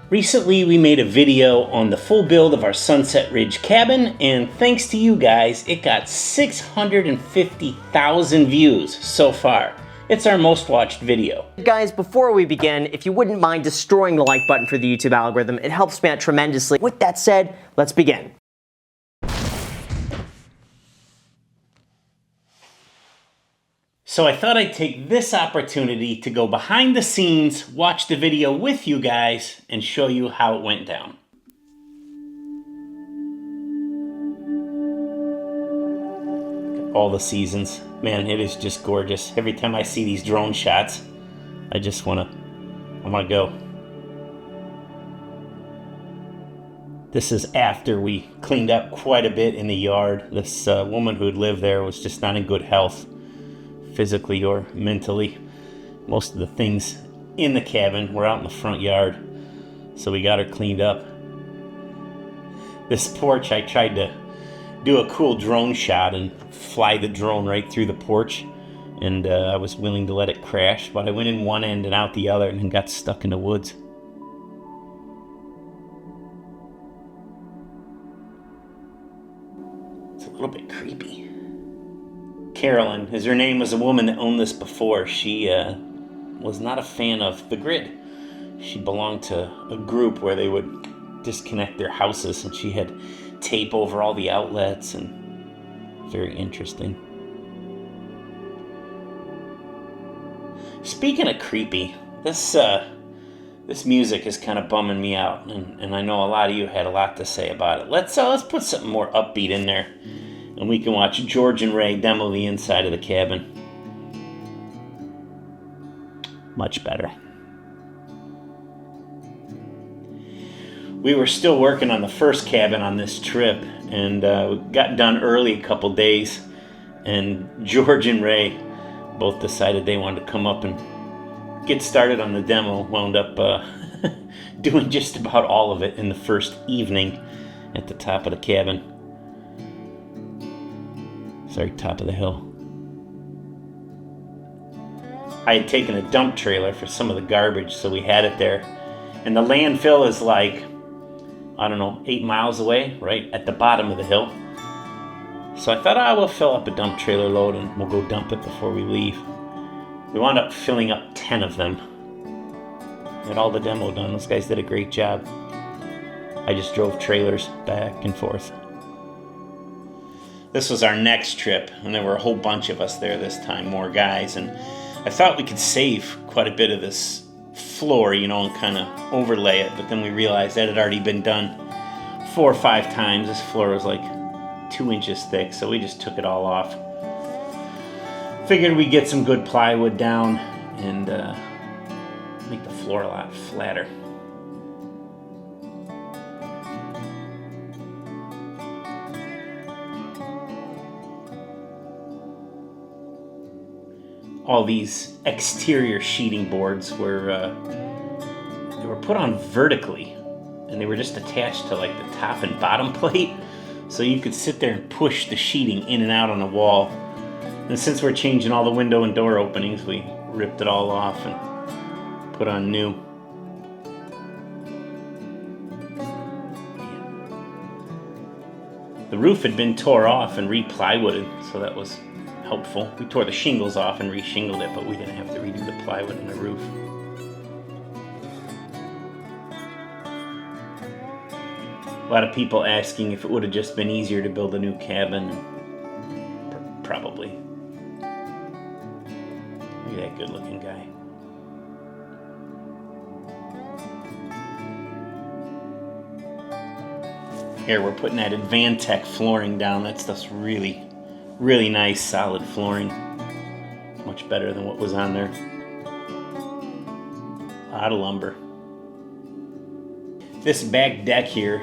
Recently we made a video on the full build of our Sunset Ridge cabin, and thanks to you guys, it got 650,000 views so far. It's our most watched video. Guys, before we begin, if you wouldn't mind destroying the like button for the YouTube algorithm, it helps me out tremendously. With that said, let's begin. So I thought I'd take this opportunity to go behind the scenes, watch the video with you guys, and show you how it went down. All the seasons. Man, it is just gorgeous. Every time I see these drone shots, I wanna go. This is after we cleaned up quite a bit in the yard. This woman who had lived there was just not in good health, physically or mentally. Most of the things in the cabin were out in the front yard, so we got her cleaned up. This porch, I tried to do a cool drone shot and fly the drone right through the porch, and I was willing to let it crash, but I went in one end and out the other and got stuck in the woods. It's a little bit creepy. Carolyn, as her name, was a woman that owned this before. She was not a fan of the grid. She belonged to a group where they would disconnect their houses, and she had tape over all the outlets, and very interesting. Speaking of creepy, this music is kind of bumming me out, and I know a lot of you had a lot to say about it. Let's put something more upbeat in there, and we can watch George and Ray demo the inside of the cabin. Much better. We were still working on the first cabin on this trip, and we got done early a couple days, and George and Ray both decided they wanted to come up and get started on the demo. Wound up doing just about all of it in the first evening at the top of the cabin. Sorry, top of the hill. I had taken a dump trailer for some of the garbage, so we had it there. And the landfill is like, I don't know, 8 miles away, right at the bottom of the hill. So I thought, we'll fill up a dump trailer load and we'll go dump it before we leave. We wound up filling up 10 of them. Had all the demo done. Those guys did a great job. I just drove trailers back and forth. This was our next trip, and there were a whole bunch of us there this time, more guys, and I thought we could save quite a bit of this floor, and kind of overlay it, but then we realized that had already been done 4 or 5 times. This floor was like 2 inches thick, so we just took it all off. Figured we'd get some good plywood down and make the floor a lot flatter. All these exterior sheeting boards were they were put on vertically, and they were just attached to like the top and bottom plate, so you could sit there and push the sheeting in and out on the wall. And since we're changing all the window and door openings, we ripped it all off and put on new. The roof had been tore off and re-plywooded, so that was helpful. We tore the shingles off and re-shingled it, but we didn't have to redo the plywood in the roof. A lot of people asking if it would have just been easier to build a new cabin. Probably. Look at that good looking guy. Here we're putting that Advantech flooring down. That's just really nice solid flooring. Much better than what was on there. A lot of lumber. This back deck here,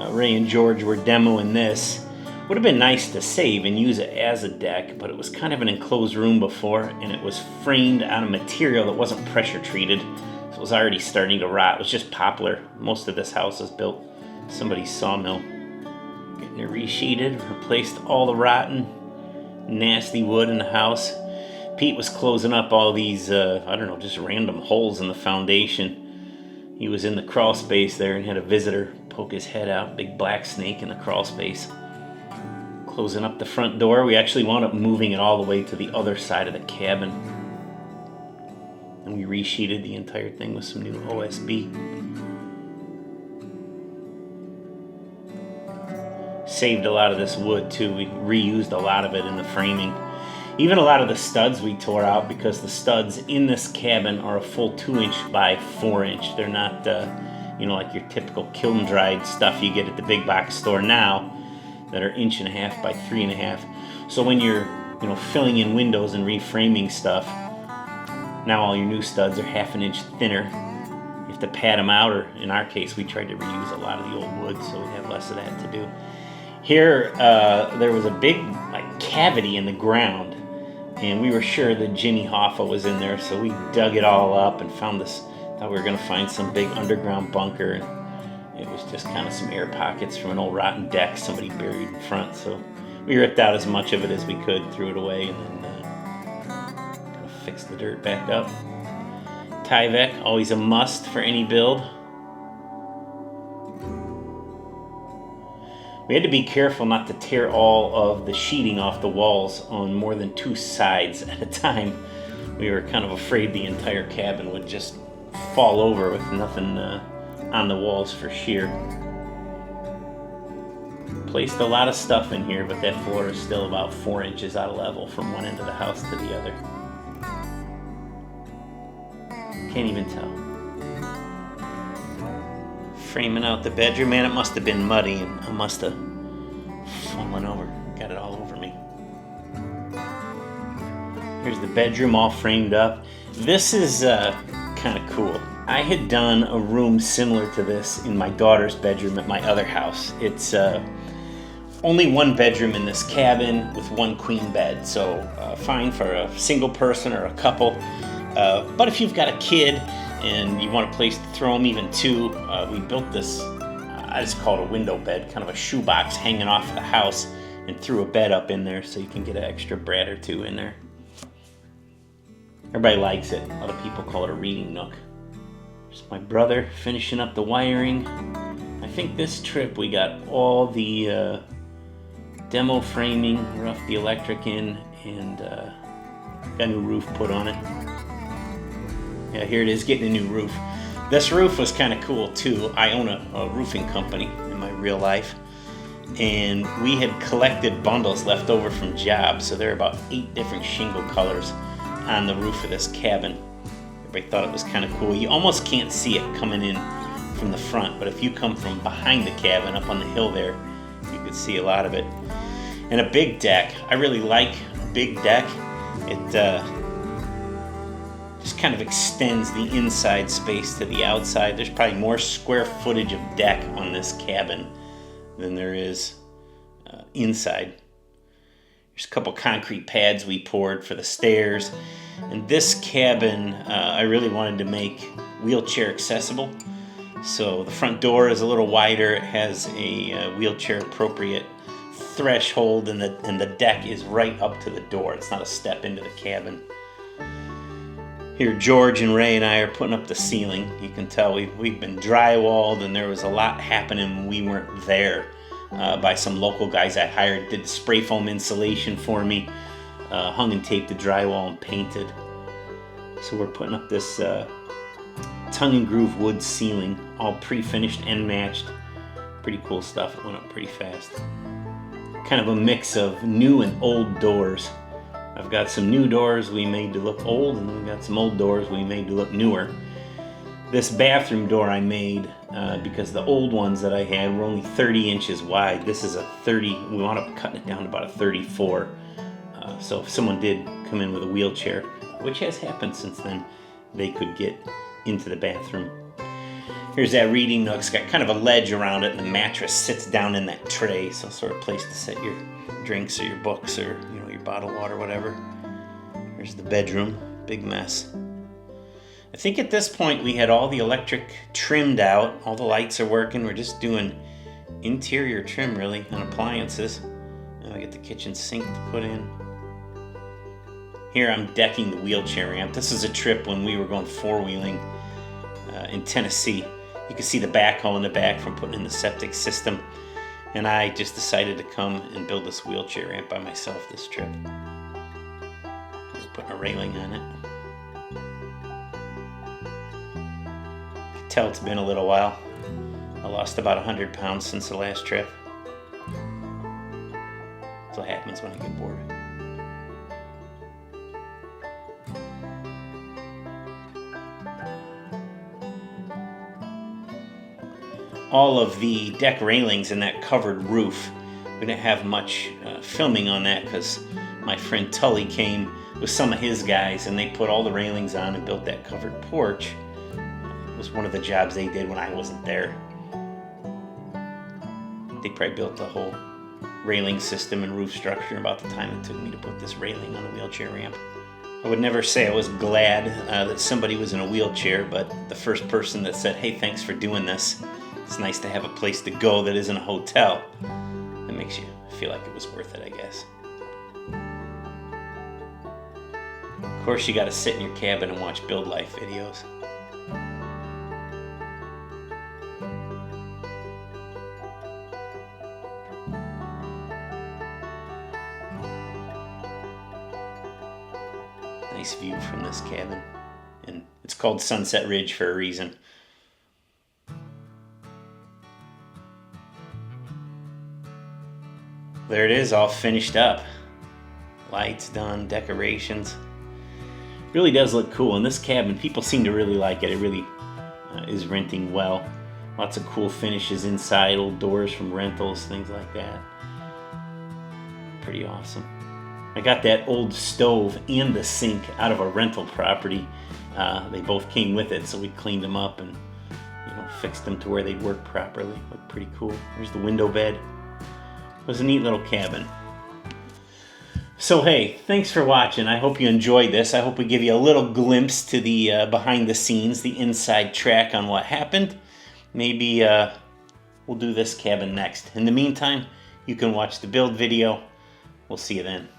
Ray and George were demoing this. Would have been nice to save and use it as a deck, but it was kind of an enclosed room before, and it was framed out of material that wasn't pressure treated, so it was already starting to rot. It was just poplar. Most of this house is built somebody's sawmill. Getting it resheeted, replaced all the rotten, nasty wood in the house. Pete was closing up all these, just random holes in the foundation. He was in the crawl space there and had a visitor poke his head out, big black snake in the crawl space. Closing up the front door, we actually wound up moving it all the way to the other side of the cabin. And we resheeted the entire thing with some new OSB. Saved a lot of this wood too. We reused a lot of it in the framing. Even a lot of the studs we tore out, because the studs in this cabin are a full 2" by 4". They're not, like your typical kiln dried stuff you get at the big box store now that are 1.5" by 3.5". So when you're, filling in windows and reframing stuff, now all your new studs are 1/2 inch thinner. You have to pad them out, or in our case, we tried to reuse a lot of the old wood, so we have less of that to do. Here, there was a big cavity in the ground, and we were sure that Jimmy Hoffa was in there, so we dug it all up and found this. Thought we were going to find some big underground bunker, and it was just kind of some air pockets from an old rotten deck somebody buried in front. So we ripped out as much of it as we could, threw it away, and then kind of fixed the dirt back up. Tyvek, always a must for any build. We had to be careful not to tear all of the sheeting off the walls on more than 2 sides at a time. We were kind of afraid the entire cabin would just fall over with nothing on the walls for shear. Placed a lot of stuff in here, but that floor is still about 4 inches out of level from one end of the house to the other. Can't even tell. Framing out the bedroom, man, it must have been muddy, and I must have fallen over, got it all over me. Here's the bedroom all framed up. This is kind of cool. I had done a room similar to this in my daughter's bedroom at my other house. It's only 1 bedroom in this cabin with 1 queen bed, so fine for a single person or a couple. But if you've got a kid and you want a place to throw them, even 2, we built this, I just call it a window bed, kind of a shoebox hanging off of the house, and threw a bed up in there so you can get an extra brat or 2 in there. Everybody likes it. A lot of people call it a reading nook. There's my brother finishing up the wiring. I think this trip we got all the demo framing, roughed the electric in, and got a new roof put on it. Yeah, here it is, getting a new roof. This roof was kind of cool too. I own a roofing company in my real life, and we had collected bundles left over from jobs, so there are about 8 different shingle colors on the roof of this cabin. Everybody thought it was kind of cool. You almost can't see it coming in from the front, but if you come from behind the cabin up on the hill there, you could see a lot of it. And a big deck. I really like a big deck. It just kind of extends the inside space to the outside. There's probably more square footage of deck on this cabin than there is inside. There's a couple concrete pads we poured for the stairs. And this cabin, I really wanted to make wheelchair accessible. So the front door is a little wider. It has a wheelchair appropriate threshold, and the deck is right up to the door. It's not a step into the cabin. Here George and Ray and I are putting up the ceiling. You can tell we've been drywalled, and there was a lot happening when we weren't there. By some local guys I hired, did the spray foam insulation for me, hung and taped the drywall and painted. So we're putting up this tongue and groove wood ceiling, all pre-finished and matched. Pretty cool stuff. It went up pretty fast. Kind of a mix of new and old doors. I've got some new doors we made to look old, and we've got some old doors we made to look newer. This bathroom door I made because the old ones that I had were only 30 inches wide. This is a 30, we wound up cutting it down to about a 34. So if someone did come in with a wheelchair, which has happened since then, they could get into the bathroom. Here's that reading nook. It's got kind of a ledge around it, and the mattress sits down in that tray, so sort of place to set your drinks or your books or your bottled water, whatever. Here's the bedroom, big mess. I think at this point we had all the electric trimmed out, all the lights are working. We're just doing interior trim really on appliances. Now I get the kitchen sink to put in. Here I'm decking the wheelchair ramp. This is a trip when we were going 4-wheeling in Tennessee. You can see the backhoe in the back from putting in the septic system. And I just decided to come and build this wheelchair ramp by myself this trip. Just putting a railing on it. You can tell it's been a little while. I lost about 100 pounds since the last trip. That's what happens when I get bored. All of the deck railings and that covered roof, we didn't have much filming on that because my friend Tully came with some of his guys and they put all the railings on and built that covered porch. It was one of the jobs they did when I wasn't there. They probably built the whole railing system and roof structure about the time it took me to put this railing on a wheelchair ramp. I would never say I was glad that somebody was in a wheelchair, but the first person that said, "Hey, thanks for doing this. It's nice to have a place to go that isn't a hotel," that makes you feel like it was worth it, I guess. Of course, you gotta sit in your cabin and watch Build Life videos. Nice view from this cabin. And it's called Sunset Ridge for a reason. There it is, all finished up. Lights done, decorations. Really does look cool. And this cabin, people seem to really like it. It really is renting well. Lots of cool finishes inside, old doors from rentals, things like that. Pretty awesome. I got that old stove and the sink out of a rental property. They both came with it, so we cleaned them up and fixed them to where they'd work properly. Looked pretty cool. There's the window bed. It was a neat little cabin. So hey, thanks for watching. I hope you enjoyed this. I hope we give you a little glimpse to the behind the scenes, the inside track on what happened. Maybe we'll do this cabin next. In the meantime, you can watch the build video. We'll see you then.